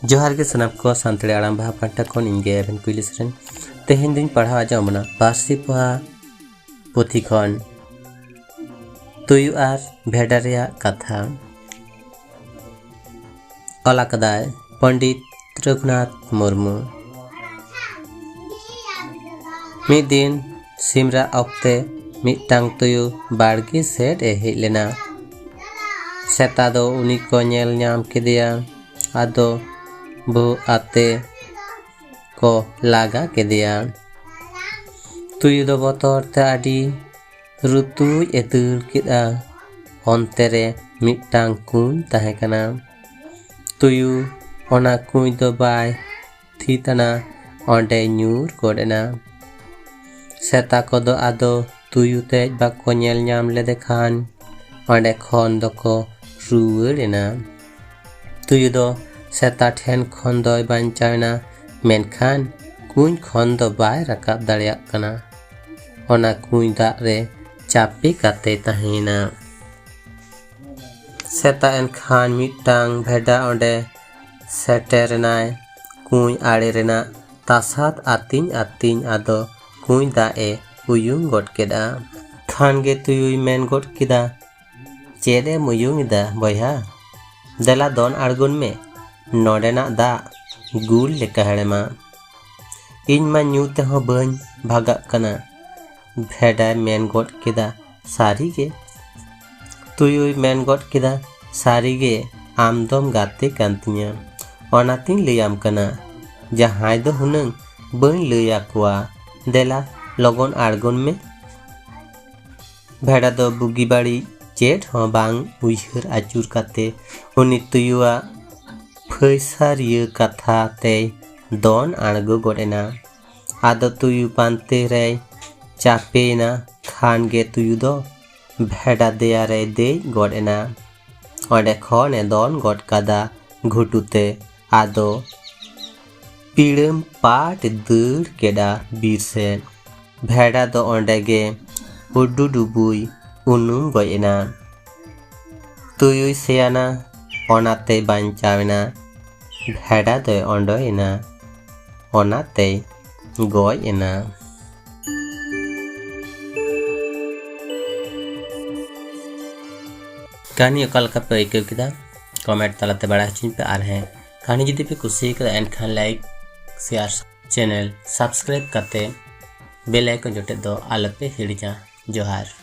जोहार के सनाम को सानताड़ी आड़ाम बाहा पाटा खन इनगे एभेन कुइली सेरेन तेहेन दिन पढ़ाव आजमना पारसी पोहा पुथी खन तुयु आर भेड़ा रेया कथा अला कदाय पंडित रघुनाथ मुर्मू। मिद दिन सिमरा ऑक्ते मिटांग तुयु बाड़गी सेट ए हेज लेना। सेता दो उनी को नेल ᱧᱟᱢ केदिया आदो बो आते को लागा केदिया। तुयु दो बतर ते आडी रुतुय ए दाड़ केदा। हनते रे मिटांग कुंय ताहे काना। तुयु ओना कुंय दो बाय थीताना ओंडे ᱧᱩᱨ गडेना। सेता कोदो आदो तुयु तेज बाको नेल ᱧᱟᱢ लेदे खान ओंडे खन दको रुवाड़ेना। तुयु दो सेता ठेन खन दोय बांचावना मेनखान कुंय खन दो बाय राकाब दाड़ेयाग काना। ओना कुंय दाग रे चापे काते ताहेना। सेता एनखान मिटांग भेड़ा ओंडे सेटेरनाय कुंय आड़े रेना तासात आतिñ आतिñ आदो कुंय दाग ए उयुंग गड केदा। खान गे तुयुय मेन गड केदा चेद ए मुयुंग दा बयहा देला दोन आड़गोन में नोडेना दा गुल लेका हेड़ेमा। इñ मा ᱧᱩ तेहो बाñ भागाग काना। भेड़ा मेन गड केदा सारी गे। तुयुय मेन गड केदा सारी गे आम दोम गाते कान तिñा ओनातिñ लैयाम काना जहाय दो हुनंग बाñ लैया कोआ देला लगन आड़गोन में। भेड़ा दो बुगी बाड़ी चेट हो बांग उयहर आचुर काते उनी तुयुआ फैसारिया कथा ते दोन आड़गो गडेना। आदो तुयु पानते रे चापेना खान गे तुयु दो भेड़ा देया रे दे गडेना। ओंडे खन ए दोन गड कादा घुटुते आदो पीड़म पाट दाड़ केदा बीर सेन। भेड़ा दो ओंडे गे उडुडुबुय उनुम गयना। तुयुय सेयाना ओनाते बांचावेना। भेड़ा दोय ओंडोयना ओनाते गयना। कहानी अकालका पे आइकव केदा कमेंट तालाते बाड़ा हचिन पे आर हैं। कहानी जुदी पे कुसी कदा एनखान लाइक शेयर चैनल सब्सक्राइब काते बेल आइकन जोटे दो आलपे हिड़िजा। जोहार।